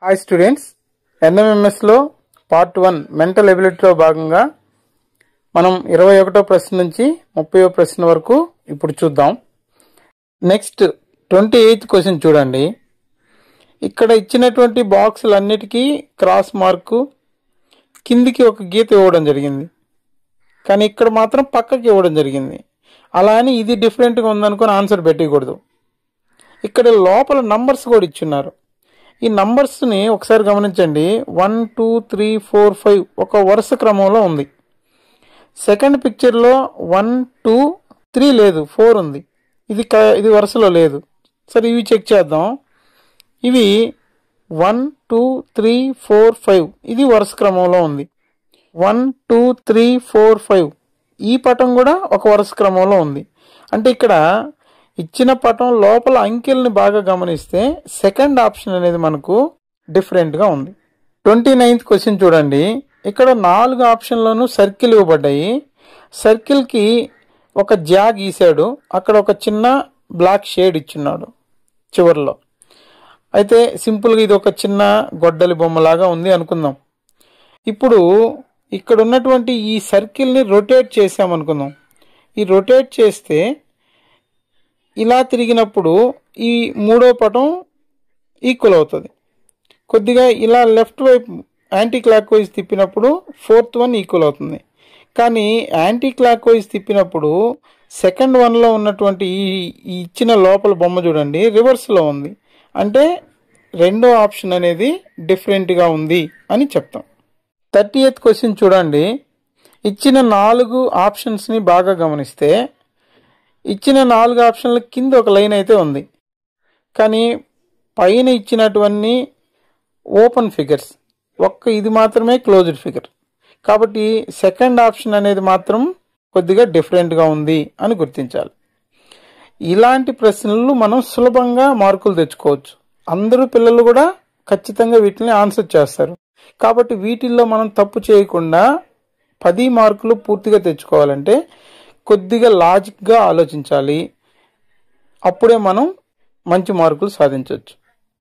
Hi students, ఎన్ఎంఎంఎస్లో part 1 mental ఎబిలిటీలో భాగంగా మనం 21వ ప్రశ్న నుంచి 30వ ప్రశ్న వరకు ఇప్పుడు చూద్దాం. నెక్స్ట్ 28th క్వశ్చన్ చూడండి. ఇక్కడ ఇచ్చినటువంటి బాక్సులన్నిటికీ క్రాస్ మార్కు, కిందికి ఒక గీత ఇవ్వడం జరిగింది, కానీ ఇక్కడ మాత్రం పక్కకి ఇవ్వడం జరిగింది. అలా అని ఇది డిఫరెంట్గా ఉందనుకొని ఆన్సర్ పెట్టకూడదు. ఇక్కడ లోపల నంబర్స్ కూడా ఇచ్చున్నారు. ఈ నంబర్స్ని ఒకసారి గమనించండి. 1 2 3 4 5 ఒక వరుస క్రమంలో ఉంది. సెకండ్ పిక్చర్లో 1 2 3 లేదు, 4 ఉంది. ఇది వరుసలో లేదు. సరే, ఇవి చెక్ చేద్దాం. ఇవి 1 2 3 4 5 ఇది వరుస క్రమంలో ఉంది. 1 2 3 4 5 ఈ పటం కూడా ఒక వరుస క్రమంలో ఉంది. అంటే ఇక్కడ ఇచ్చిన పటం లోపల అంకెల్ని బాగా గమనిస్తే సెకండ్ ఆప్షన్ అనేది మనకు డిఫరెంట్గా ఉంది. 29th క్వశ్చన్ చూడండి. ఇక్కడ 4 ఆప్షన్లను సర్కిల్ ఇవ్వబడ్డాయి. సర్కిల్కి ఒక జా గీశాడు, అక్కడ ఒక చిన్న బ్లాక్ షేడ్ ఇచ్చున్నాడు చివరిలో. అయితే సింపుల్గా ఇది ఒక చిన్న గొడ్డలి బొమ్మలాగా ఉంది అనుకుందాం. ఇప్పుడు ఇక్కడ ఉన్నటువంటి ఈ సర్కిల్ని రొటేట్ చేసామనుకుందాం. ఈ రొటేట్ చేస్తే ఇలా తిరిగినప్పుడు ఈ మూడో పటం ఈక్వల్ అవుతుంది. కొద్దిగా ఇలా లెఫ్ట్ వైపు యాంటీ క్లాక్ వైజ్ తిప్పినప్పుడు ఫోర్త్ వన్ ఈక్వల్ అవుతుంది. కానీ యాంటీ క్లాక్ వైజ్ తిప్పినప్పుడు సెకండ్ వన్లో ఉన్నటువంటి ఈ ఇచ్చిన లోపల బొమ్మ చూడండి, రివర్స్లో ఉంది. అంటే రెండో ఆప్షన్ అనేది డిఫరెంట్గా ఉంది అని చెప్తాం. 30th క్వశ్చన్ చూడండి. ఇచ్చిన 4 ఆప్షన్స్ని బాగా గమనిస్తే ఇచ్చిన 4 ఆప్షన్ల కింద ఒక లైన్ అయితే ఉంది, కానీ పైన ఇచ్చినటువన్నీ ఓపెన్ ఫిగర్స్, ఇది మాత్రమే క్లోజ్డ్ ఫిగర్. కాబట్టి సెకండ్ ఆప్షన్ అనేది మాత్రం కొద్దిగా డిఫరెంట్గా ఉంది అని గుర్తించాలి. ఇలాంటి ప్రశ్నలు మనం సులభంగా మార్కులు తెచ్చుకోవచ్చు. అందరూ పిల్లలు కూడా ఖచ్చితంగా వీటిని ఆన్సర్ చేస్తారు. కాబట్టి వీటిల్లో మనం తప్పు చేయకుండా 10 మార్కులు పూర్తిగా తెచ్చుకోవాలంటే కొద్దిగా లాజిక్గా ఆలోచించాలి. అప్పుడే మనం మంచి మార్కులు సాధించవచ్చు.